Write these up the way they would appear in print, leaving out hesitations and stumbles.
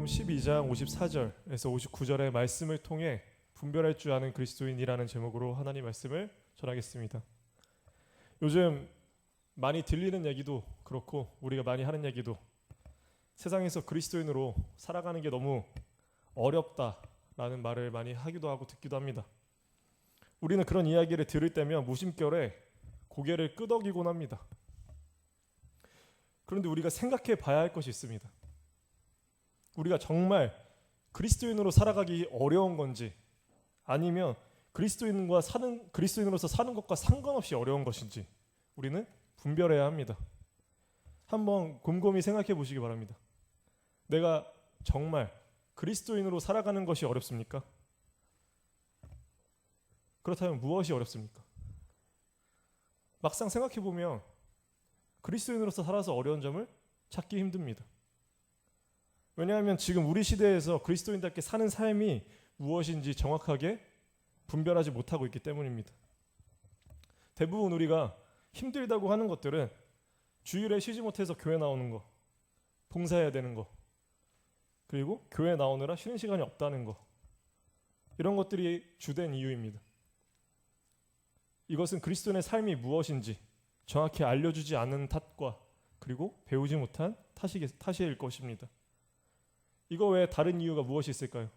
요한복음 12장 54절에서 59절의 말씀을 통해 분별할 줄 아는 그리스도인이라는 제목으로 하나님 말씀을 전하겠습니다. 요즘 많이 들리는 얘기도 그렇고 우리가 많이 하는 얘기도 세상에서 그리스도인으로 살아가는 게 너무 어렵다라는 말을 많이 하기도 하고 듣기도 합니다. 우리는 그런 이야기를 들을 때면 무심결에 고개를 끄덕이곤 합니다. 그런데 우리가 생각해 봐야 할 것이 있습니다. 우리가 정말 그리스도인으로 살아가기 어려운 건지 아니면 그리스도인으로서 사는 것과 상관없이 어려운 것인지 우리는 분별해야 합니다. 한번 곰곰이 생각해 보시기 바랍니다. 내가 정말 그리스도인으로 살아가는 것이 어렵습니까? 그렇다면 무엇이 어렵습니까? 막상 생각해 보면 그리스도인으로서 살아서 어려운 점을 찾기 힘듭니다. 왜냐하면 지금 우리 시대에서 그리스도인답게 사는 삶이 무엇인지 정확하게 분별하지 못하고 있기 때문입니다. 대부분 우리가 힘들다고 하는 것들은 주일에 쉬지 못해서 교회 나오는 거, 봉사해야 되는 거, 그리고 교회 나오느라 쉬는 시간이 없다는 거, 이런 것들이 주된 이유입니다. 이것은 그리스도인의 삶이 무엇인지 정확히 알려주지 않은 탓과 그리고 배우지 못한 탓일 것입니다. 이거 외에 다른 이유가 무엇이 있을까요?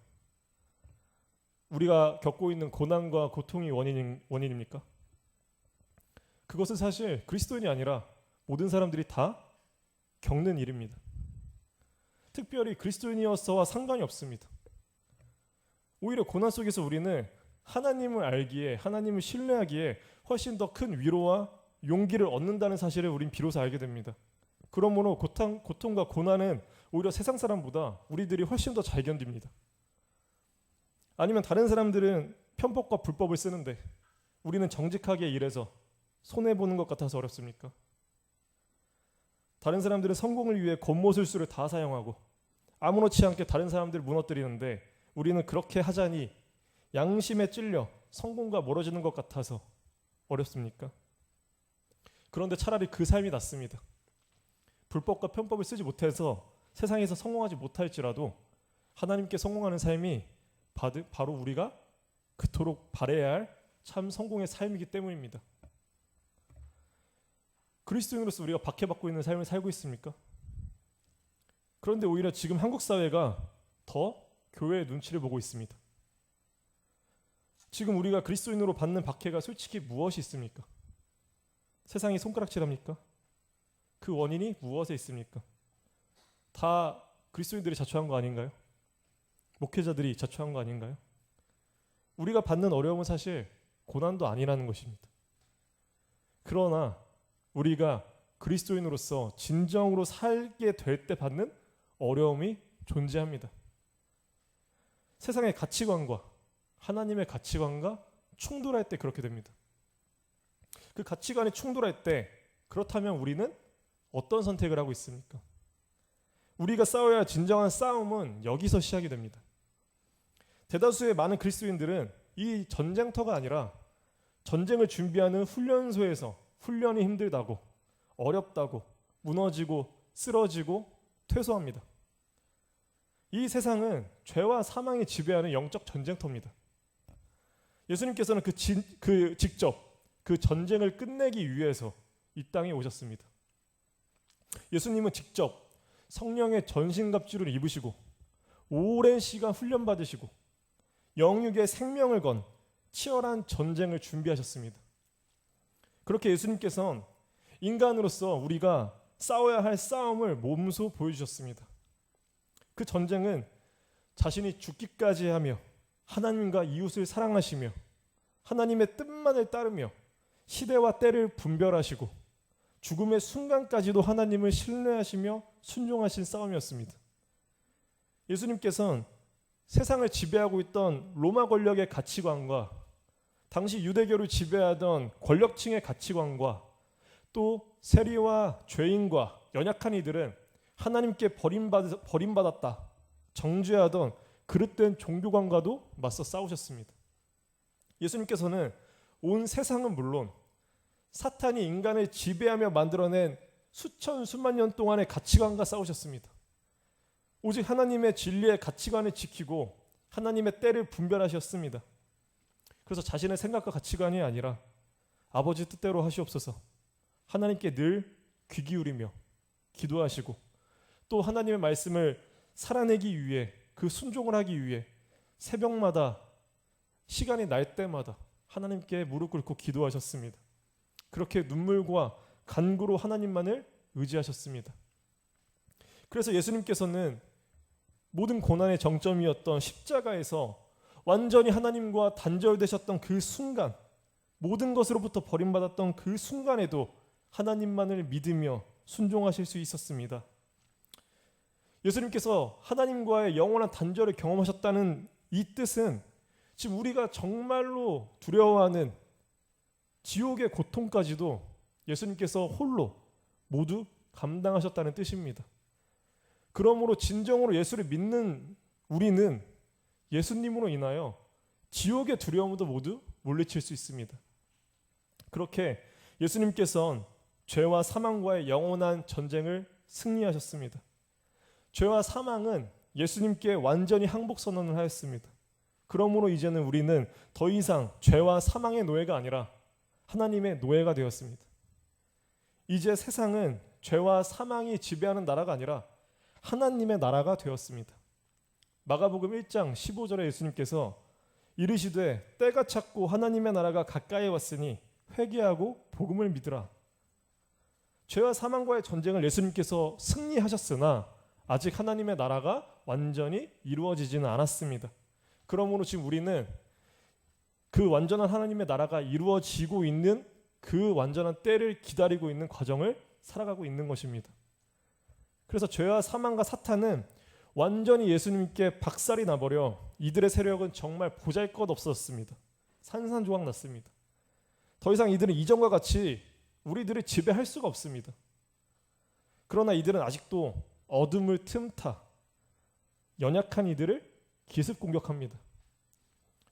우리가 겪고 있는 고난과 고통이 원인입니까? 그것은 사실 그리스도인이 아니라 모든 사람들이 다 겪는 일입니다. 특별히 그리스도인이어서와 상관이 없습니다. 오히려 고난 속에서 우리는 하나님을 알기에, 하나님을 신뢰하기에 훨씬 더 큰 위로와 용기를 얻는다는 사실을 우린 비로소 알게 됩니다. 그러므로 고통과 고난은 오히려 세상 사람보다 우리들이 훨씬 더 잘 견딥니다. 아니면 다른 사람들은 편법과 불법을 쓰는데 우리는 정직하게 일해서 손해보는 것 같아서 어렵습니까? 다른 사람들은 성공을 위해 겉모술수를 다 사용하고 아무렇지 않게 다른 사람들을 무너뜨리는데 우리는 그렇게 하자니 양심에 찔려 성공과 멀어지는 것 같아서 어렵습니까? 그런데 차라리 그 삶이 낫습니다. 불법과 편법을 쓰지 못해서 세상에서 성공하지 못할지라도 하나님께 성공하는 삶이 바로 우리가 그토록 바라야 할 참 성공의 삶이기 때문입니다. 그리스도인으로서 우리가 박해받고 있는 삶을 살고 있습니까? 그런데 오히려 지금 한국 사회가 더 교회의 눈치를 보고 있습니다. 지금 우리가 그리스도인으로 받는 박해가 솔직히 무엇이 있습니까? 세상이 손가락질합니까? 그 원인이 무엇에 있습니까? 다 그리스도인들이 자초한 거 아닌가요? 목회자들이 자초한 거 아닌가요? 우리가 받는 어려움은 사실 고난도 아니라는 것입니다. 그러나 우리가 그리스도인으로서 진정으로 살게 될 때 받는 어려움이 존재합니다. 세상의 가치관과 하나님의 가치관과 충돌할 때 그렇게 됩니다. 그 가치관이 충돌할 때 그렇다면 우리는 어떤 선택을 하고 있습니까? 우리가 싸워야 할 진정한 싸움은 여기서 시작이 됩니다. 대다수의 많은 그리스도인들은 이 전쟁터가 아니라 전쟁을 준비하는 훈련소에서 훈련이 힘들다고, 어렵다고, 무너지고 쓰러지고 퇴소합니다. 이 세상은 죄와 사망이 지배하는 영적 전쟁터입니다. 예수님께서는 직접 그 전쟁을 끝내기 위해서 이 땅에 오셨습니다. 예수님은 직접 성령의 전신갑주를 입으시고 오랜 시간 훈련받으시고 영육의 생명을 건 치열한 전쟁을 준비하셨습니다. 그렇게 예수님께서는 인간으로서 우리가 싸워야 할 싸움을 몸소 보여주셨습니다. 그 전쟁은 자신이 죽기까지 하며 하나님과 이웃을 사랑하시며 하나님의 뜻만을 따르며 시대와 때를 분별하시고 죽음의 순간까지도 하나님을 신뢰하시며 순종하신 싸움이었습니다. 예수님께서는 세상을 지배하고 있던 로마 권력의 가치관과 당시 유대교를 지배하던 권력층의 가치관과 또 세리와 죄인과 연약한 이들은 하나님께 버림받았다 정죄하던 그릇된 종교관과도 맞서 싸우셨습니다. 예수님께서는 온 세상은 물론 사탄이 인간을 지배하며 만들어낸 수천 수만 년 동안의 가치관과 싸우셨습니다. 오직 하나님의 진리의 가치관을 지키고 하나님의 때를 분별하셨습니다. 그래서 자신의 생각과 가치관이 아니라 아버지 뜻대로 하시옵소서, 하나님께 늘 귀 기울이며 기도하시고 또 하나님의 말씀을 살아내기 위해, 그 순종을 하기 위해 새벽마다 시간이 날 때마다 하나님께 무릎 꿇고 기도하셨습니다. 그렇게 눈물과 간구로 하나님만을 의지하셨습니다. 그래서 예수님께서는 모든 고난의 정점이었던 십자가에서 완전히 하나님과 단절되셨던 그 순간, 모든 것으로부터 버림받았던 그 순간에도 하나님만을 믿으며 순종하실 수 있었습니다. 예수님께서 하나님과의 영원한 단절을 경험하셨다는 이 뜻은 지금 우리가 정말로 두려워하는 지옥의 고통까지도 예수님께서 홀로 모두 감당하셨다는 뜻입니다. 그러므로 진정으로 예수를 믿는 우리는 예수님으로 인하여 지옥의 두려움도 모두 물리칠 수 있습니다. 그렇게 예수님께서는 죄와 사망과의 영원한 전쟁을 승리하셨습니다. 죄와 사망은 예수님께 완전히 항복 선언을 하였습니다. 그러므로 이제는 우리는 더 이상 죄와 사망의 노예가 아니라 하나님의 노예가 되었습니다. 이제 세상은 죄와 사망이 지배하는 나라가 아니라 하나님의 나라가 되었습니다. 마가복음 1장 15절에 예수님께서 이르시되 때가 찼고 하나님의 나라가 가까이 왔으니 회개하고 복음을 믿으라. 죄와 사망과의 전쟁을 예수님께서 승리하셨으나 아직 하나님의 나라가 완전히 이루어지지는 않았습니다. 그러므로 지금 우리는 그 완전한 하나님의 나라가 이루어지고 있는 그 완전한 때를 기다리고 있는 과정을 살아가고 있는 것입니다. 그래서 죄와 사망과 사탄은 완전히 예수님께 박살이 나버려 이들의 세력은 정말 보잘것없었습니다. 산산조각 났습니다. 더 이상 이들은 이전과 같이 우리들을 지배할 수가 없습니다. 그러나 이들은 아직도 어둠을 틈타 연약한 이들을 기습 공격합니다.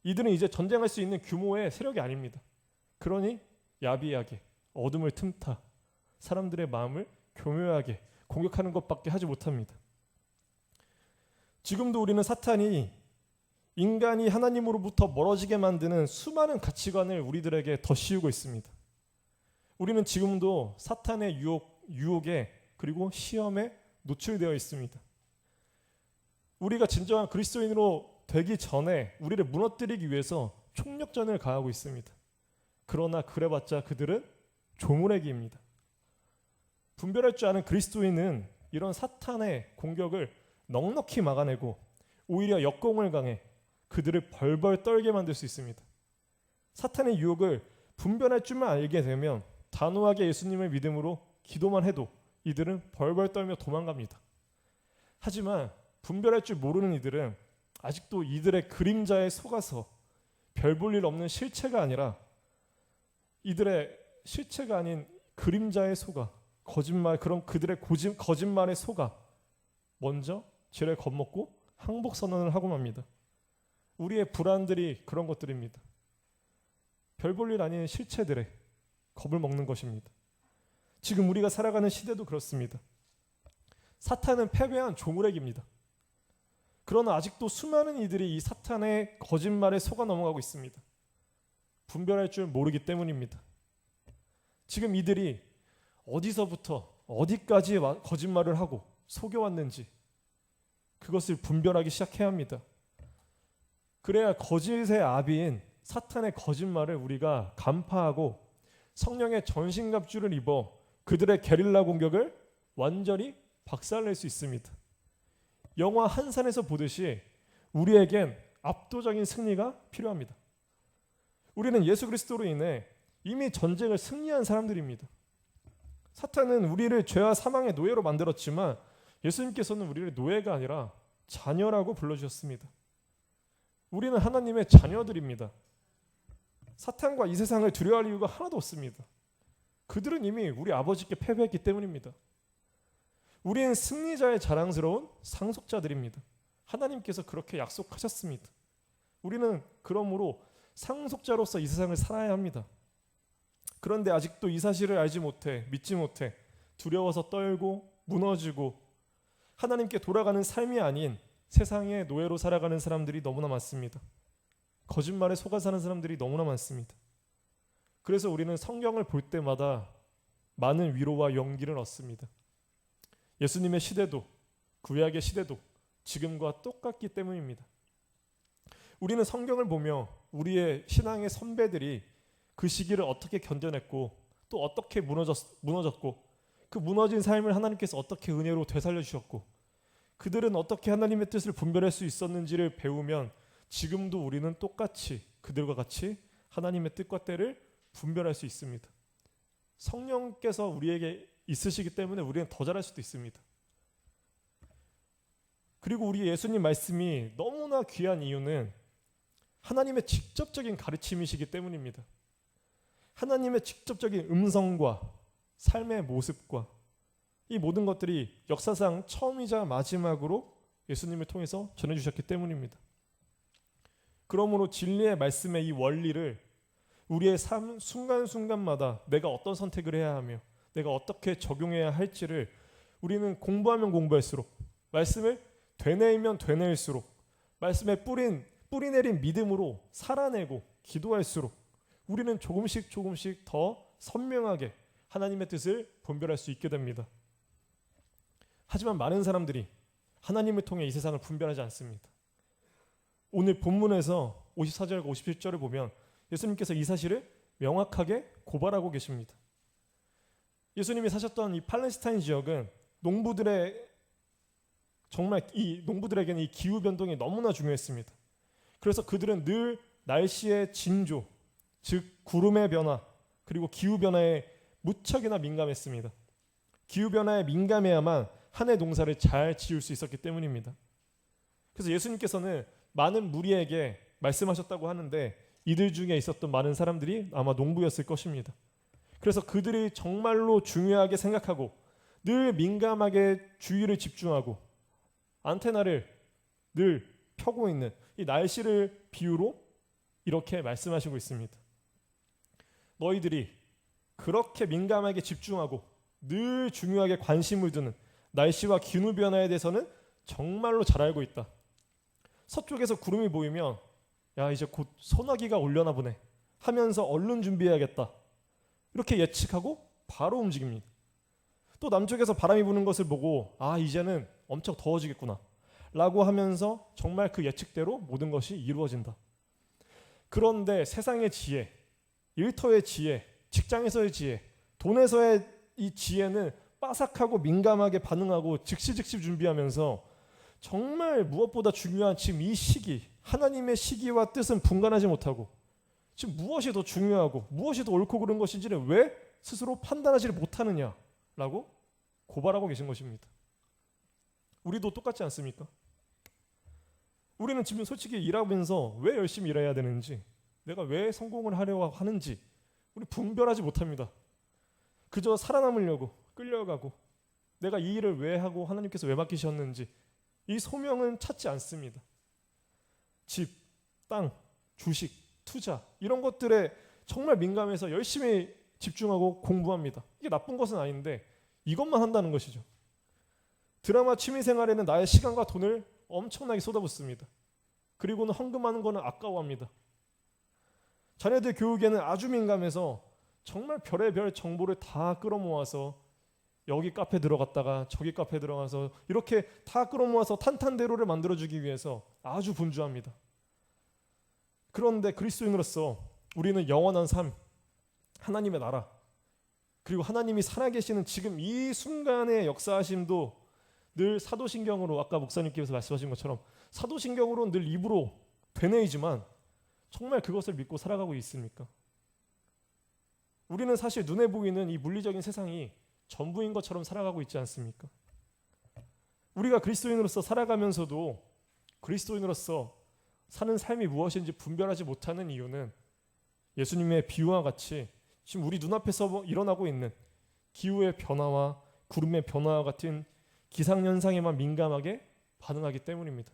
이들은 이제 전쟁할 수 있는 규모의 세력이 아닙니다. 그러니 야비하게 어둠을 틈타 사람들의 마음을 교묘하게 공격하는 것밖에 하지 못합니다. 지금도 우리는 사탄이 인간이 하나님으로부터 멀어지게 만드는 수많은 가치관을 우리들에게 더 씌우고 있습니다. 우리는 지금도 사탄의 유혹에 그리고 시험에 노출되어 있습니다. 우리가 진정한 그리스도인으로 되기 전에 우리를 무너뜨리기 위해서 총력전을 가하고 있습니다. 그러나 그래봤자 그들은 조물애기입니다. 분별할 줄 아는 그리스도인은 이런 사탄의 공격을 넉넉히 막아내고 오히려 역공을 강해 그들을 벌벌 떨게 만들 수 있습니다. 사탄의 유혹을 분별할 줄만 알게 되면 단호하게 예수님을 믿음으로 기도만 해도 이들은 벌벌 떨며 도망갑니다. 하지만 분별할 줄 모르는 이들은 아직도 이들의 그림자에 속아서 별 볼 일 없는 실체가 아니라 이들의 실체가 아닌 그림자에 속아 거짓말, 그런 그들의 거짓말에 속아 먼저 죄를 겁먹고 항복 선언을 하고 맙니다. 우리의 불안들이 그런 것들입니다. 별 볼 일 아닌 실체들에 겁을 먹는 것입니다. 지금 우리가 살아가는 시대도 그렇습니다. 사탄은 패배한 조물액입니다. 그러나 아직도 수많은 이들이 이 사탄의 거짓말에 속아 넘어가고 있습니다. 분별할 줄 모르기 때문입니다. 지금 이들이 어디서부터 어디까지 거짓말을 하고 속여왔는지 그것을 분별하기 시작해야 합니다. 그래야 거짓의 아비인 사탄의 거짓말을 우리가 간파하고 성령의 전신갑주를 입어 그들의 게릴라 공격을 완전히 박살낼 수 있습니다. 영화 한산에서 보듯이 우리에겐 압도적인 승리가 필요합니다. 우리는 예수 그리스도로 인해 이미 전쟁을 승리한 사람들입니다. 사탄은 우리를 죄와 사망의 노예로 만들었지만 예수님께서는 우리를 노예가 아니라 자녀라고 불러주셨습니다. 우리는 하나님의 자녀들입니다. 사탄과 이 세상을 두려워할 이유가 하나도 없습니다. 그들은 이미 우리 아버지께 패배했기 때문입니다. 우리는 승리자의 자랑스러운 상속자들입니다. 하나님께서 그렇게 약속하셨습니다. 우리는 그러므로 상속자로서 이 세상을 살아야 합니다. 그런데 아직도 이 사실을 알지 못해, 믿지 못해 두려워서 떨고 무너지고 하나님께 돌아가는 삶이 아닌 세상의 노예로 살아가는 사람들이 너무나 많습니다. 거짓말에 속아 사는 사람들이 너무나 많습니다. 그래서 우리는 성경을 볼 때마다 많은 위로와 용기를 얻습니다. 예수님의 시대도 구약의 시대도 지금과 똑같기 때문입니다. 우리는 성경을 보며 우리의 신앙의 선배들이 그 시기를 어떻게 견뎌냈고 또 어떻게 무너졌고 그 무너진 삶을 하나님께서 어떻게 은혜로 되살려 주셨고 그들은 어떻게 하나님의 뜻을 분별할 수 있었는지를 배우면 지금도 우리는 똑같이 그들과 같이 하나님의 뜻과 때를 분별할 수 있습니다. 성령께서 우리에게 있으시기 때문에 우리는 더 잘할 수도 있습니다. 그리고 우리 예수님 말씀이 너무나 귀한 이유는 하나님의 직접적인 가르침이시기 때문입니다. 하나님의 직접적인 음성과 삶의 모습과 이 모든 것들이 역사상 처음이자 마지막으로 예수님을 통해서 전해주셨기 때문입니다. 그러므로 진리의 말씀의 이 원리를 우리의 삶 순간순간마다 내가 어떤 선택을 해야 하며 내가 어떻게 적용해야 할지를 우리는 공부하면 공부할수록 말씀을 되뇌이면 되뇌일수록 말씀에 뿌리 내린 믿음으로 살아내고 기도할수록 우리는 조금씩 더 선명하게 하나님의 뜻을 분별할 수 있게 됩니다. 하지만 많은 사람들이 하나님을 통해 이 세상을 분별하지 않습니다. 오늘 본문에서 54절과 57절을 보면 예수님께서 이 사실을 명확하게 고발하고 계십니다. 예수님이 사셨던 이 팔레스타인 지역은 농부들에게는 이 기후 변동이 너무나 중요했습니다. 그래서 그들은 늘 날씨의 징조, 즉 구름의 변화, 그리고 기후 변화에 무척이나 민감했습니다. 기후 변화에 민감해야만 한 해 농사를 잘 지을 수 있었기 때문입니다. 그래서 예수님께서는 많은 무리에게 말씀하셨다고 하는데 이들 중에 있었던 많은 사람들이 아마 농부였을 것입니다. 그래서 그들이 정말로 중요하게 생각하고 늘 민감하게 주의를 집중하고 안테나를 늘 펴고 있는 이 날씨를 비유로 이렇게 말씀하시고 있습니다. 너희들이 그렇게 민감하게 집중하고 늘 중요하게 관심을 두는 날씨와 기후 변화에 대해서는 정말로 잘 알고 있다. 서쪽에서 구름이 보이면 야 이제 곧 소나기가 올려나 보네 하면서 얼른 준비해야겠다. 이렇게 예측하고 바로 움직입니다. 또 남쪽에서 바람이 부는 것을 보고 아 이제는 엄청 더워지겠구나 라고 하면서 정말 그 예측대로 모든 것이 이루어진다. 그런데 세상의 지혜, 일터의 지혜, 직장에서의 지혜, 돈에서의 이 지혜는 빠삭하고 민감하게 반응하고 즉시 준비하면서 정말 무엇보다 중요한 지금 이 시기, 하나님의 시기와 뜻은 분간하지 못하고 지금 무엇이 더 중요하고 무엇이 더 옳고 그른 것인지를 왜 스스로 판단하지 못하느냐라고 고발하고 계신 것입니다. 우리도 똑같지 않습니까? 우리는 지금 솔직히 일하면서 왜 열심히 일해야 되는지, 내가 왜 성공을 하려고 하는지 우리 분별하지 못합니다. 그저 살아남으려고 끌려가고 내가 이 일을 왜 하고 하나님께서 왜 맡기셨는지 이 소명은 찾지 않습니다. 집, 땅, 주식, 투자 이런 것들에 정말 민감해서 열심히 집중하고 공부합니다. 이게 나쁜 것은 아닌데 이것만 한다는 것이죠. 드라마 취미생활에는 나의 시간과 돈을 엄청나게 쏟아붓습니다. 그리고는 헌금하는 거는 아까워합니다. 자녀들 교육에는 아주 민감해서 정말 별의별 정보를 다 끌어모아서 여기 카페 들어갔다가 저기 카페 들어가서 이렇게 다 끌어모아서 탄탄대로를 만들어주기 위해서 아주 분주합니다. 그런데 그리스도인으로서 우리는 영원한 삶, 하나님의 나라, 그리고 하나님이 살아계시는 지금 이 순간의 역사하심도 늘 사도신경으로 아까 목사님께서 말씀하신 것처럼 사도신경으로 늘 입으로 되뇌이지만 정말 그것을 믿고 살아가고 있습니까? 우리는 사실 눈에 보이는 이 물리적인 세상이 전부인 것처럼 살아가고 있지 않습니까? 우리가 그리스도인으로서 살아가면서도 그리스도인으로서 사는 삶이 무엇인지 분별하지 못하는 이유는 예수님의 비유와 같이 지금 우리 눈앞에서 일어나고 있는 기후의 변화와 구름의 변화와 같은 기상현상에만 민감하게 반응하기 때문입니다.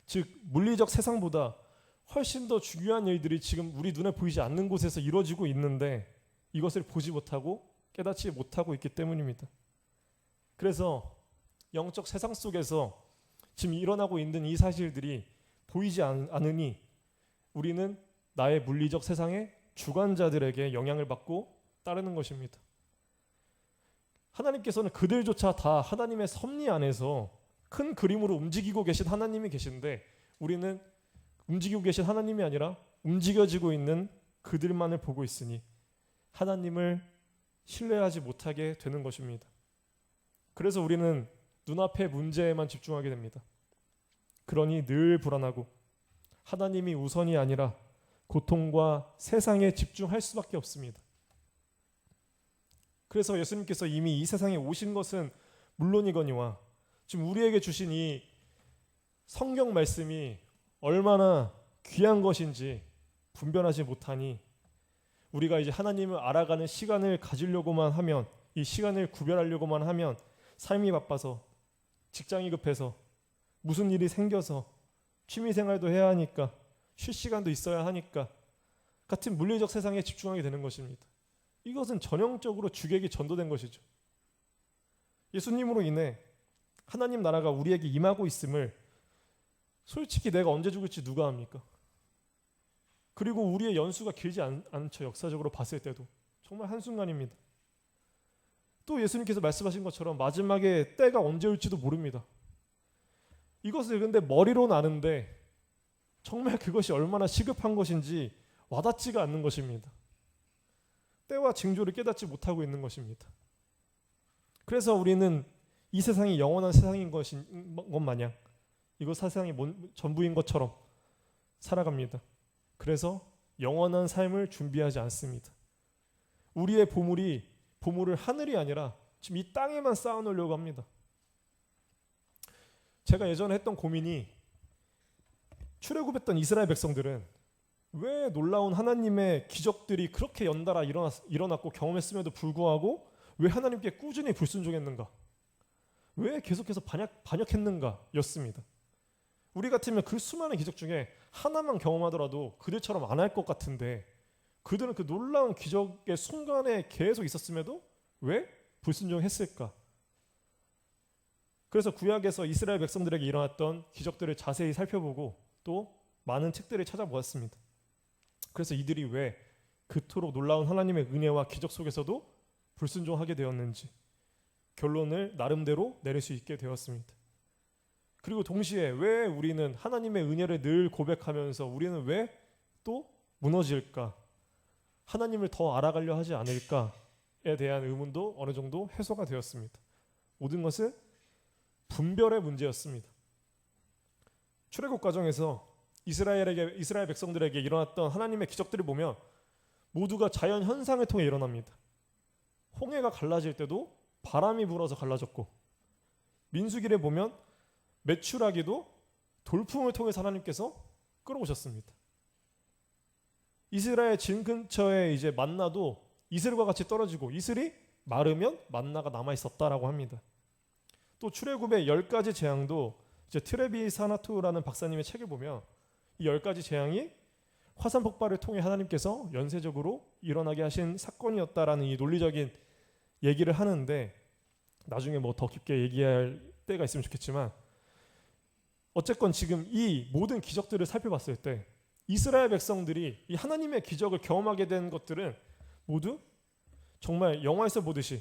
즉 물리적 세상보다 훨씬 더 중요한 일들이 지금 우리 눈에 보이지 않는 곳에서 이루어지고 있는데 이것을 보지 못하고 깨닫지 못하고 있기 때문입니다. 그래서 영적 세상 속에서 지금 일어나고 있는 이 사실들이 보이지 않으니 우리는 나의 물리적 세상의 주관자들에게 영향을 받고 따르는 것입니다. 하나님께서는 그들조차 다 하나님의 섭리 안에서 큰 그림으로 움직이고 계신 하나님이 계신데 우리는 움직이고 계신 하나님이 아니라 움직여지고 있는 그들만을 보고 있으니 하나님을 신뢰하지 못하게 되는 것입니다. 그래서 우리는 눈앞의 문제에만 집중하게 됩니다. 그러니 늘 불안하고 하나님이 우선이 아니라 고통과 세상에 집중할 수밖에 없습니다. 그래서 예수님께서 이미 이 세상에 오신 것은 물론이거니와 지금 우리에게 주신 이 성경 말씀이 얼마나 귀한 것인지 분별하지 못하니 우리가 이제 하나님을 알아가는 시간을 가지려고만 하면, 이 시간을 구별하려고만 하면 삶이 바빠서, 직장이 급해서, 무슨 일이 생겨서, 취미생활도 해야 하니까, 쉴 시간도 있어야 하니까 같은 물리적 세상에 집중하게 되는 것입니다. 이것은 전형적으로 주객이 전도된 것이죠. 예수님으로 인해 하나님 나라가 우리에게 임하고 있음을 솔직히 내가 언제 죽을지 누가 압니까? 그리고 우리의 연수가 길지 않죠. 역사적으로 봤을 때도 정말 한순간입니다. 또 예수님께서 말씀하신 것처럼 마지막에 때가 언제 올지도 모릅니다. 이것을 근데 머리로는 아는데 정말 그것이 얼마나 시급한 것인지 와닿지가 않는 것입니다. 때와 징조를 깨닫지 못하고 있는 것입니다. 그래서 우리는 이 세상이 영원한 세상인 것 마냥 이거 세상이 전부인 것처럼 살아갑니다. 그래서 영원한 삶을 준비하지 않습니다. 우리의 보물을 하늘이 아니라 지금 이 땅에만 쌓아놓으려고 합니다. 제가 예전에 했던 고민이 출애굽했던 이스라엘 백성들은 왜 놀라운 하나님의 기적들이 그렇게 연달아 일어났고 경험했음에도 불구하고 왜 하나님께 꾸준히 불순종했는가? 왜 계속해서 반역했는가? 였습니다. 우리 같으면 그 수많은 기적 중에 하나만 경험하더라도 그들처럼 안 할 것 같은데 그들은 그 놀라운 기적의 순간에 계속 있었음에도 왜 불순종했을까? 그래서 구약에서 이스라엘 백성들에게 일어났던 기적들을 자세히 살펴보고 또 많은 책들을 찾아보았습니다. 그래서 이들이 왜 그토록 놀라운 하나님의 은혜와 기적 속에서도 불순종하게 되었는지 결론을 나름대로 내릴 수 있게 되었습니다. 그리고 동시에 왜 우리는 하나님의 은혜를 늘 고백하면서 우리는 왜 또 무너질까? 하나님을 더 알아가려 하지 않을까에 대한 의문도 어느 정도 해소가 되었습니다. 모든 것은 분별의 문제였습니다. 출애굽 과정에서 이스라엘 백성들에게 일어났던 하나님의 기적들을 보면 모두가 자연 현상을 통해 일어납니다. 홍해가 갈라질 때도 바람이 불어서 갈라졌고 민수기를 보면 메추라기도 돌풍을 통해서 하나님께서 끌어오셨습니다. 이스라엘 진 근처에 이제 만나도 이슬과 같이 떨어지고 이슬이 마르면 만나가 남아 있었다라고 합니다. 또 출애굽의 10가지 재앙도 이제 트레비 사나투라는 박사님의 책을 보면 이 10가지 재앙이 화산 폭발을 통해 하나님께서 연쇄적으로 일어나게 하신 사건이었다라는 이 논리적인 얘기를 하는데 나중에 뭐 더 깊게 얘기할 때가 있으면 좋겠지만 어쨌건 지금 이 모든 기적들을 살펴봤을 때 이스라엘 백성들이 이 하나님의 기적을 경험하게 된 것들은 모두 정말 영화에서 보듯이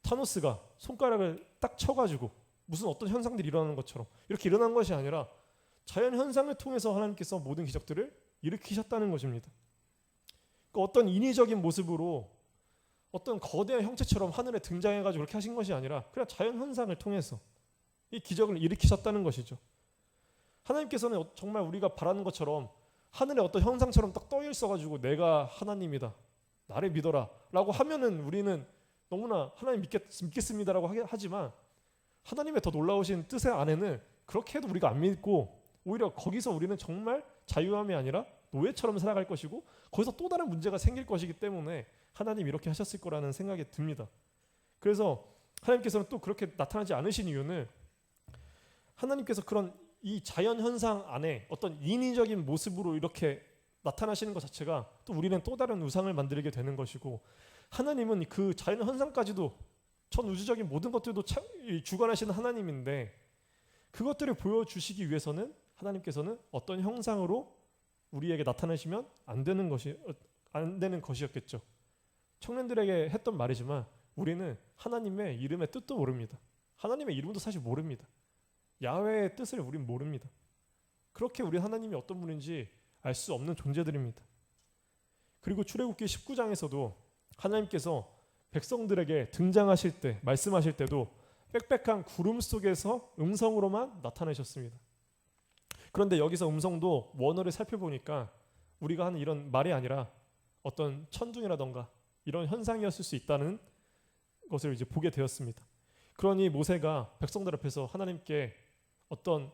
타노스가 손가락을 딱 쳐가지고 무슨 어떤 현상들이 일어나는 것처럼 이렇게 일어난 것이 아니라 자연 현상을 통해서 하나님께서 모든 기적들을 일으키셨다는 것입니다. 그러니까 어떤 인위적인 모습으로 어떤 거대한 형체처럼 하늘에 등장해가지고 그렇게 하신 것이 아니라 그냥 자연 현상을 통해서 이 기적을 일으키셨다는 것이죠. 하나님께서는 정말 우리가 바라는 것처럼 하늘에 어떤 형상처럼 딱 떠 있어가지고 내가 하나님이다, 나를 믿어라 라고 하면은 우리는 너무나 하나님 믿겠습니다라고 하지만 하나님의 더 놀라우신 뜻의 안에는 그렇게 해도 우리가 안 믿고 오히려 거기서 우리는 정말 자유함이 아니라 노예처럼 살아갈 것이고 거기서 또 다른 문제가 생길 것이기 때문에 하나님 이렇게 하셨을 거라는 생각이 듭니다. 그래서 하나님께서는 또 그렇게 나타나지 않으신 이유는 하나님께서 그런 이 자연 현상 안에 어떤 인위적인 모습으로 이렇게 나타나시는 것 자체가 또 우리는 또 다른 우상을 만들게 되는 것이고 하나님은 그 자연 현상까지도 전 우주적인 모든 것들도 주관하시는 하나님인데 그것들을 보여주시기 위해서는 하나님께서는 어떤 형상으로 우리에게 나타나시면 안 되는 것이었겠죠. 청년들에게 했던 말이지만 우리는 하나님의 이름의 뜻도 모릅니다. 하나님의 이름도 사실 모릅니다. 야훼의 뜻을 우리는 모릅니다. 그렇게 우리 하나님이 어떤 분인지 알 수 없는 존재들입니다. 그리고 출애굽기 19장에서도 하나님께서 백성들에게 등장하실 때, 말씀하실 때도 빽빽한 구름 속에서 음성으로만 나타내셨습니다. 그런데 여기서 음성도 원어를 살펴보니까 우리가 하는 이런 말이 아니라 어떤 천둥이라던가 이런 현상이었을 수 있다는 것을 이제 보게 되었습니다. 그러니 모세가 백성들 앞에서 하나님께 어떤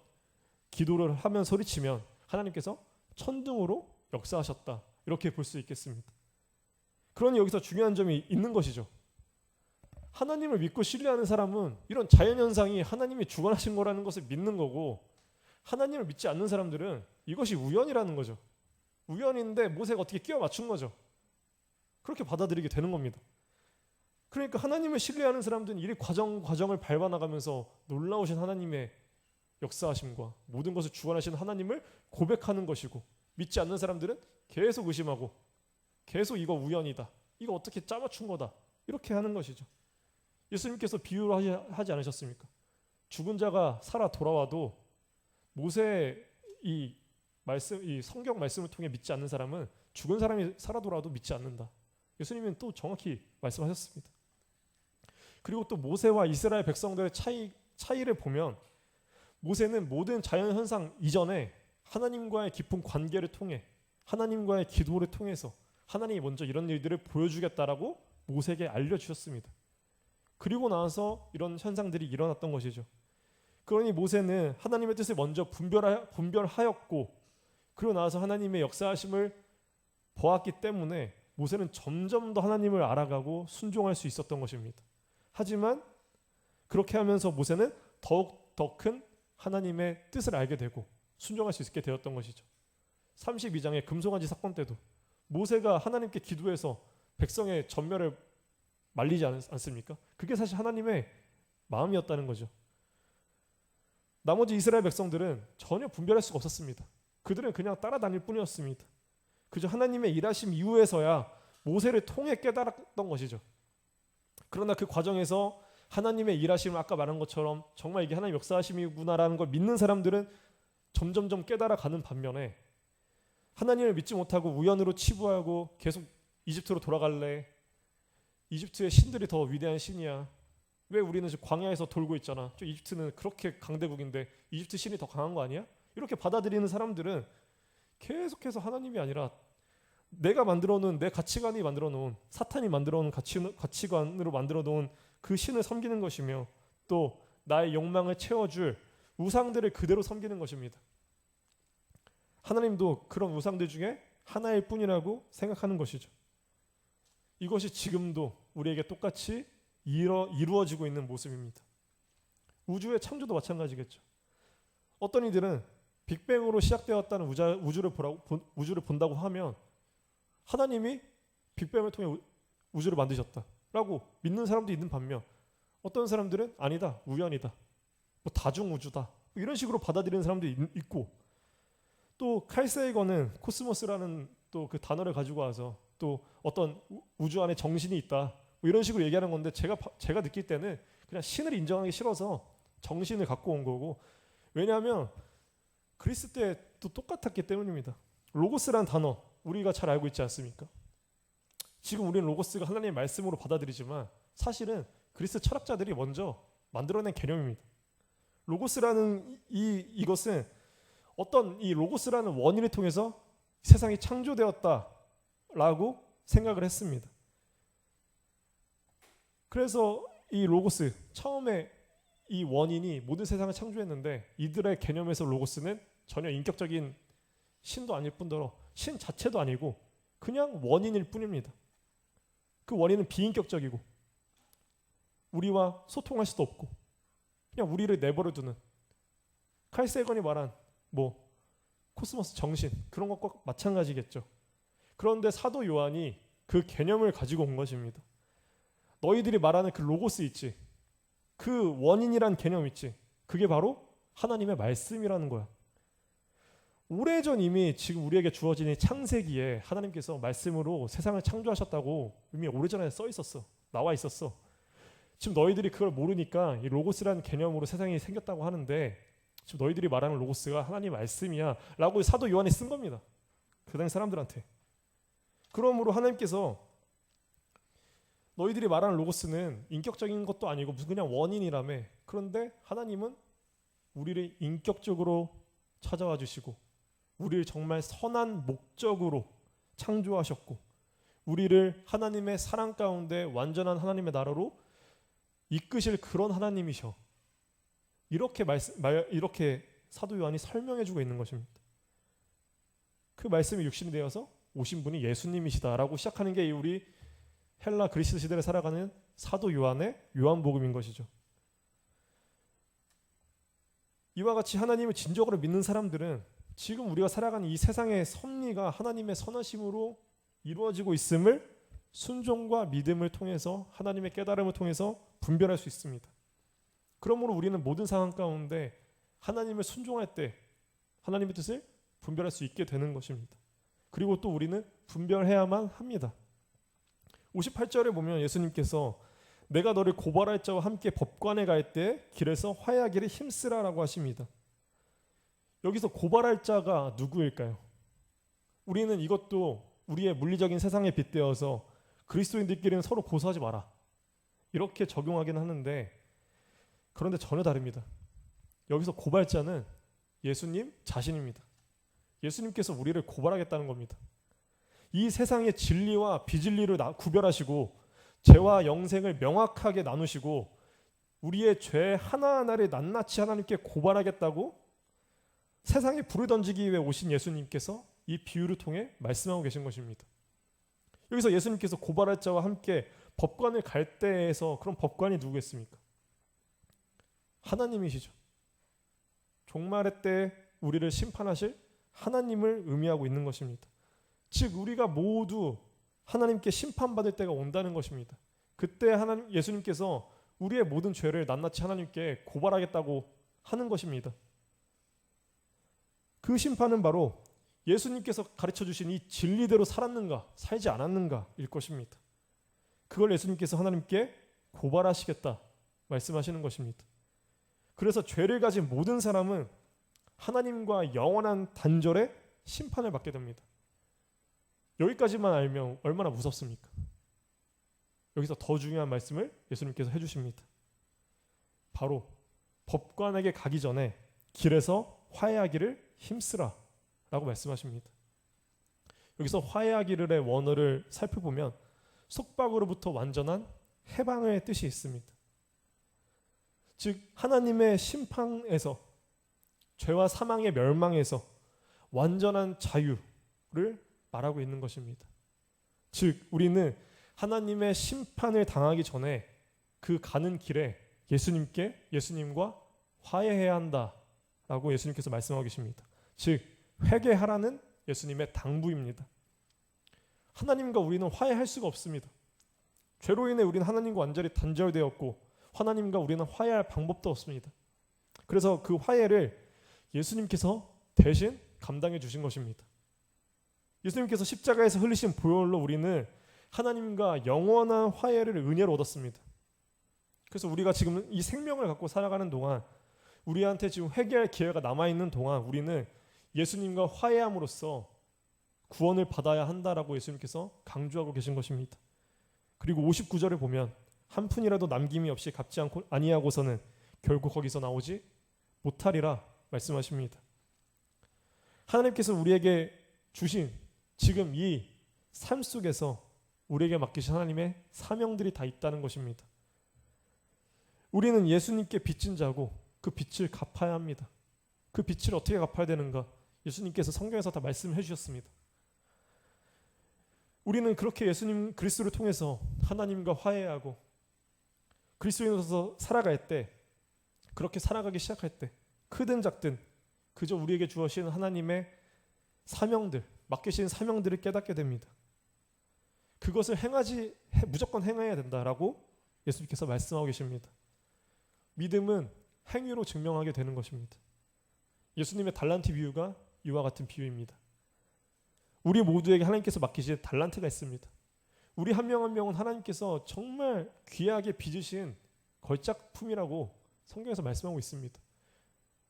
기도를 하면 소리치면 하나님께서 천둥으로 역사하셨다. 이렇게 볼 수 있겠습니다. 그러니 여기서 중요한 점이 있는 것이죠. 하나님을 믿고 신뢰하는 사람은 이런 자연현상이 하나님이 주관하신 거라는 것을 믿는 거고, 하나님을 믿지 않는 사람들은 이것이 우연이라는 거죠. 우연인데 모세가 어떻게 끼워 맞춘 거죠. 그렇게 받아들이게 되는 겁니다. 그러니까 하나님을 신뢰하는 사람들은 이 과정을 밟아나가면서 놀라우신 하나님의 역사하심과 모든 것을 주관하시는 하나님을 고백하는 것이고, 믿지 않는 사람들은 계속 의심하고 계속 이거 우연이다, 이거 어떻게 짜맞춘 거다, 이렇게 하는 것이죠. 예수님께서 비유를 하지 않으셨습니까? 죽은 자가 살아 돌아와도 모세의 이 성경 말씀을 통해 믿지 않는 사람은 죽은 사람이 살아 돌아와도 믿지 않는다. 예수님은 또 정확히 말씀하셨습니다. 그리고 또 모세와 이스라엘 백성들의 차이를 보면, 모세는 모든 자연현상 이전에 하나님과의 깊은 관계를 통해, 하나님과의 기도를 통해서 하나님이 먼저 이런 일들을 보여주겠다라고 모세에게 알려주셨습니다. 그리고 나서 이런 현상들이 일어났던 것이죠. 그러니 모세는 하나님의 뜻을 먼저 분별하였고, 그리고 나서 하나님의 역사하심을 보았기 때문에 모세는 점점 더 하나님을 알아가고 순종할 수 있었던 것입니다. 하지만 그렇게 하면서 모세는 더욱 더 큰 하나님의 뜻을 알게 되고 순종할 수 있게 되었던 것이죠. 32장의 금송아지 사건 때도 모세가 하나님께 기도해서 백성의 전멸을 말리지 않습니까? 그게 사실 하나님의 마음이었다는 거죠. 나머지 이스라엘 백성들은 전혀 분별할 수가 없었습니다. 그들은 그냥 따라다닐 뿐이었습니다. 그저 하나님의 일하심 이후에서야 모세를 통해 깨달았던 것이죠. 그러나 그 과정에서 하나님의 일하심을 아까 말한 것처럼 정말 이게 하나님 역사하심이구나라는 걸 믿는 사람들은 점점점 깨달아가는 반면에, 하나님을 믿지 못하고 우연으로 치부하고 계속 이집트로 돌아갈래, 이집트의 신들이 더 위대한 신이야, 왜 우리는 지금 광야에서 돌고 있잖아, 저 이집트는 그렇게 강대국인데 이집트 신이 더 강한 거 아니야? 이렇게 받아들이는 사람들은 계속해서 하나님이 아니라 내가 만들어놓은, 내 가치관이 만들어놓은, 사탄이 만들어놓은 가치관으로 만들어놓은 그 신을 섬기는 것이며, 또 나의 욕망을 채워줄 우상들을 그대로 섬기는 것입니다. 하나님도 그런 우상들 중에 하나일 뿐이라고 생각하는 것이죠. 이것이 지금도 우리에게 똑같이 이루어지고 있는 모습입니다. 우주의 창조도 마찬가지겠죠. 어떤 이들은 빅뱅으로 시작되었다는 우주를 본다고 하면 하나님이 빅뱅을 통해 우주를 만드셨다라고 믿는 사람도 있는 반면, 어떤 사람들은 아니다, 우연이다, 뭐 다중우주다, 이런 식으로 받아들이는 사람도 있고, 또 칼 세이건은 코스모스라는 또 그 단어를 가지고 와서 또 어떤 우주 안에 정신이 있다, 뭐 이런 식으로 얘기하는 건데, 제가 느낄 때는 그냥 신을 인정하기 싫어서 정신을 갖고 온 거고, 왜냐하면 그리스 때도 똑같았기 때문입니다. 로고스라는 단어 우리가 잘 알고 있지 않습니까? 지금 우리는 로고스가 하나님의 말씀으로 받아들이지만 사실은 그리스 철학자들이 먼저 만들어낸 개념입니다. 로고스라는 이것은 어떤 이 로고스라는 원인을 통해서 세상이 창조되었다라고 생각을 했습니다. 그래서 이 로고스, 처음에 이 원인이 모든 세상을 창조했는데, 이들의 개념에서 로고스는 전혀 인격적인 신도 아닐 뿐더러 신 자체도 아니고 그냥 원인일 뿐입니다. 그 원인은 비인격적이고 우리와 소통할 수도 없고 그냥 우리를 내버려 두는, 칼 세건이 말한 뭐 코스모스 정신, 그런 것과 마찬가지겠죠. 그런데 사도 요한이 그 개념을 가지고 온 것입니다. 너희들이 말하는 그 로고스 있지, 그 원인이란 개념 있지, 그게 바로 하나님의 말씀이라는 거야. 오래전 이미 지금 우리에게 주어진 이 창세기에 하나님께서 말씀으로 세상을 창조하셨다고 이미 오래전에 써 있었어. 나와 있었어. 지금 너희들이 그걸 모르니까 이 로고스라는 개념으로 세상이 생겼다고 하는데, 지금 너희들이 말하는 로고스가 하나님 말씀이야 라고 사도 요한이 쓴 겁니다. 그 당시 사람들한테. 그러므로 하나님께서 너희들이 말하는 로고스는 인격적인 것도 아니고 무슨 그냥 원인이라며. 그런데 하나님은 우리를 인격적으로 찾아와 주시고 우리를 정말 선한 목적으로 창조하셨고 우리를 하나님의 사랑 가운데 완전한 하나님의 나라로 이끄실 그런 하나님이셔. 이렇게 사도 요한이 설명해주고 있는 것입니다. 그 말씀이 육신이 되어서 오신 분이 예수님이시다라고 시작하는 게 우리 헬라 그리스 시대를 살아가는 사도 요한의 요한복음인 것이죠. 이와 같이 하나님을 진정으로 믿는 사람들은 지금 우리가 살아가는 이 세상의 섭리가 하나님의 선하심으로 이루어지고 있음을 순종과 믿음을 통해서 하나님의 깨달음을 통해서 분별할 수 있습니다. 그러므로 우리는 모든 상황 가운데 하나님을 순종할 때 하나님의 뜻을 분별할 수 있게 되는 것입니다. 그리고 또 우리는 분별해야만 합니다. 58절에 보면 예수님께서 내가 너를 고발할 자와 함께 법관에 갈 때 길에서 화해하기를 힘쓰라라고 하십니다. 여기서 고발할 자가 누구일까요? 우리는 이것도 우리의 물리적인 세상에 빗대어서 그리스도인들끼리는 서로 고소하지 마라 이렇게 적용하긴 하는데, 그런데 전혀 다릅니다. 여기서 고발자는 예수님 자신입니다. 예수님께서 우리를 고발하겠다는 겁니다. 이 세상의 진리와 비진리를 구별하시고 죄와 영생을 명확하게 나누시고 우리의 죄 하나하나를 낱낱이 하나님께 고발하겠다고 세상에 불을 던지기 위해 오신 예수님께서 이 비유를 통해 말씀하고 계신 것입니다. 여기서 예수님께서 고발할 자와 함께 법관을 갈 때에서 그럼 법관이 누구겠습니까? 하나님이시죠. 종말의 때 우리를 심판하실 하나님을 의미하고 있는 것입니다. 즉 우리가 모두 하나님께 심판받을 때가 온다는 것입니다. 그때 예수님께서 우리의 모든 죄를 낱낱이 하나님께 고발하겠다고 하는 것입니다. 그 심판은 바로 예수님께서 가르쳐 주신 이 진리대로 살았는가 살지 않았는가일 것입니다. 그걸 예수님께서 하나님께 고발하시겠다 말씀하시는 것입니다. 그래서 죄를 가진 모든 사람은 하나님과 영원한 단절의 심판을 받게 됩니다. 여기까지만 알면 얼마나 무섭습니까? 여기서 더 중요한 말씀을 예수님께서 해주십니다. 바로 법관에게 가기 전에 길에서 화해하기를 힘쓰라 라고 말씀하십니다. 여기서 화해하기를의 원어를 살펴보면 속박으로부터 완전한 해방의 뜻이 있습니다. 즉 하나님의 심판에서 죄와 사망의 멸망에서 완전한 자유를 말하고 있는 것입니다. 즉 우리는 하나님의 심판을 당하기 전에 그 가는 길에 예수님과 화해해야 한다라고 예수님께서 말씀하고 계십니다. 즉 회개하라는 예수님의 당부입니다. 하나님과 우리는 화해할 수가 없습니다. 죄로 인해 우리는 하나님과 완전히 단절되었고 하나님과 우리는 화해할 방법도 없습니다. 그래서 그 화해를 예수님께서 대신 감당해 주신 것입니다. 예수님께서 십자가에서 흘리신 보혈로 우리는 하나님과 영원한 화해를 은혜로 얻었습니다. 그래서 우리가 지금 이 생명을 갖고 살아가는 동안 우리한테 지금 회개할 기회가 남아있는 동안 우리는 예수님과 화해함으로써 구원을 받아야 한다라고 예수님께서 강조하고 계신 것입니다. 그리고 59절을 보면 한 푼이라도 남김이 없이 갚지 아니하고서는 결국 거기서 나오지 못하리라 말씀하십니다. 하나님께서 우리에게 주신 지금 이 삶 속에서 우리에게 맡기신 하나님의 사명들이 다 있다는 것입니다. 우리는 예수님께 빚진 자고 그 빚을 갚아야 합니다. 그 빚을 어떻게 갚아야 되는가? 예수님께서 성경에서 다 말씀해 주셨습니다. 우리는 그렇게 예수님 그리스도를 통해서 하나님과 화해하고 그리스도인으로서 살아갈 때, 그렇게 살아가기 시작할 때 크든 작든 그저 우리에게 주어진 하나님의 사명들, 맡기신 사명들을 깨닫게 됩니다. 그것을 무조건 행해야 된다라고 예수님께서 말씀하고 계십니다. 믿음은 행위로 증명하게 되는 것입니다. 예수님의 달란트 비유가 이와 같은 비유입니다. 우리 모두에게 하나님께서 맡기신 달란트가 있습니다. 우리 한 명 한 명은 하나님께서 정말 귀하게 빚으신 걸작품이라고 성경에서 말씀하고 있습니다.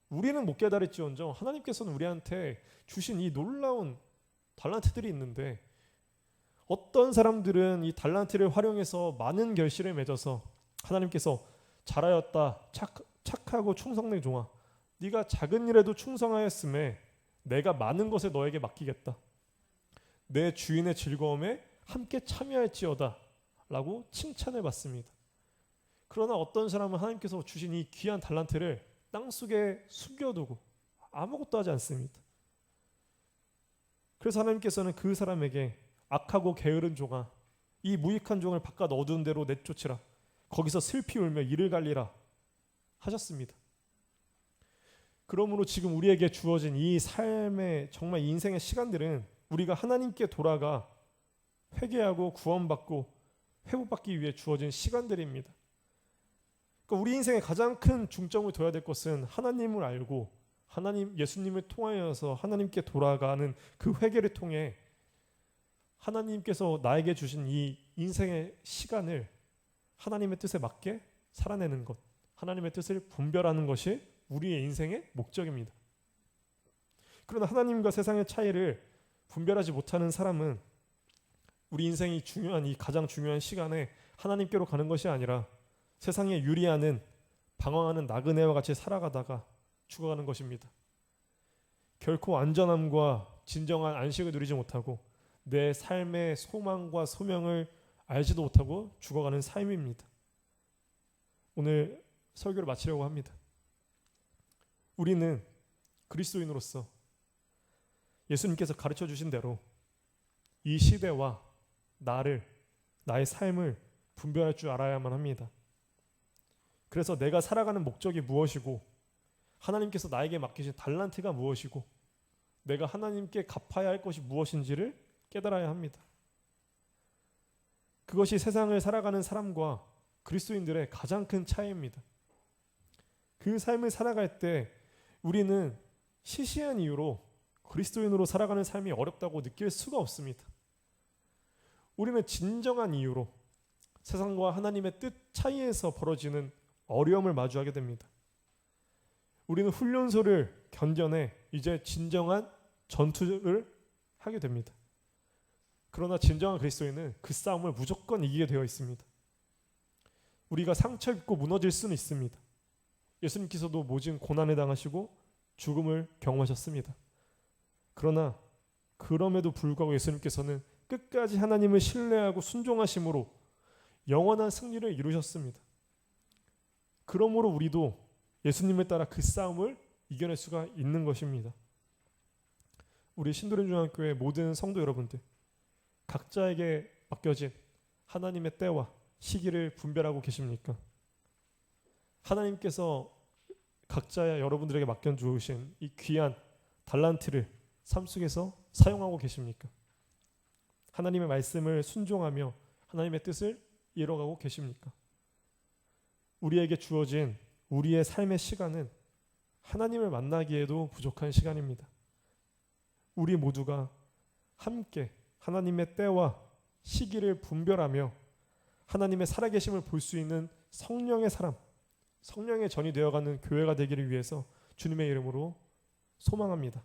우리는 못 깨달을지언정 하나님께서는 우리한테 주신 이 놀라운 달란트들이 있는데, 어떤 사람들은 이 달란트를 활용해서 많은 결실을 맺어서 하나님께서 잘하였다, 착하고 충성된 종아, 네가 작은 일에도 충성하였음에 내가 많은 것을 너에게 맡기겠다, 내 주인의 즐거움에 함께 참여할지어다 라고 칭찬을 받습니다. 그러나 어떤 사람은 하나님께서 주신 이 귀한 달란트를 땅속에 숨겨두고 아무것도 하지 않습니다. 그래서 하나님께서는 그 사람에게 악하고 게으른 종아, 이 무익한 종을 바깥 어두운 데로 내쫓으라, 거기서 슬피 울며 이를 갈리라 하셨습니다. 그러므로 지금 우리에게 주어진 이 삶의 정말 인생의 시간들은 우리가 하나님께 돌아가 회개하고 구원받고 회복받기 위해 주어진 시간들입니다. 그러니까 우리 인생의 가장 큰 중점을 둬야 될 것은 하나님을 알고 예수님을 통하여서 하나님께 돌아가는 그 회개를 통해 하나님께서 나에게 주신 이 인생의 시간을 하나님의 뜻에 맞게 살아내는 것, 하나님의 뜻을 분별하는 것이 우리의 인생의 목적입니다. 그러나 하나님과 세상의 차이를 분별하지 못하는 사람은 우리 인생이 중요한 이 가장 중요한 시간에 하나님께로 가는 것이 아니라 세상에 유리하는 방황하는 나그네와 같이 살아가다가 죽어가는 것입니다. 결코 안전함과 진정한 안식을 누리지 못하고 내 삶의 소망과 소명을 알지도 못하고 죽어가는 삶입니다. 오늘 설교를 마치려고 합니다. 우리는 그리스도인으로서 예수님께서 가르쳐 주신 대로 이 시대와 나의 삶을 분별할 줄 알아야만 합니다. 그래서 내가 살아가는 목적이 무엇이고 하나님께서 나에게 맡기신 달란트가 무엇이고 내가 하나님께 갚아야 할 것이 무엇인지를 깨달아야 합니다. 그것이 세상을 살아가는 사람과 그리스도인들의 가장 큰 차이입니다. 그 삶을 살아갈 때 우리는 시시한 이유로 그리스도인으로 살아가는 삶이 어렵다고 느낄 수가 없습니다. 우리는 진정한 이유로 세상과 하나님의 뜻 차이에서 벌어지는 어려움을 마주하게 됩니다. 우리는 훈련소를 견뎌내 이제 진정한 전투를 하게 됩니다. 그러나 진정한 그리스도인은 그 싸움을 무조건 이기게 되어 있습니다. 우리가 상처 입고 무너질 수는 있습니다. 예수님께서도 모진 고난을 당하시고 죽음을 경험하셨습니다. 그러나 그럼에도 불구하고 예수님께서는 끝까지 하나님을 신뢰하고 순종하심으로 영원한 승리를 이루셨습니다. 그러므로 우리도 예수님을 따라 그 싸움을 이겨낼 수가 있는 것입니다. 우리 신도림중앙교회 모든 성도 여러분들, 각자에게 맡겨진 하나님의 때와 시기를 분별하고 계십니까? 하나님께서 각자 여러분들에게 맡겨주신 이 귀한 달란트를 삶 속에서 사용하고 계십니까? 하나님의 말씀을 순종하며 하나님의 뜻을 이뤄가고 계십니까? 우리에게 주어진 우리의 삶의 시간은 하나님을 만나기에도 부족한 시간입니다. 우리 모두가 함께 하나님의 때와 시기를 분별하며 하나님의 살아계심을 볼 수 있는 성령의 사람, 성령의 전이 되어가는 교회가 되기를 위해서 주님의 이름으로 소망합니다.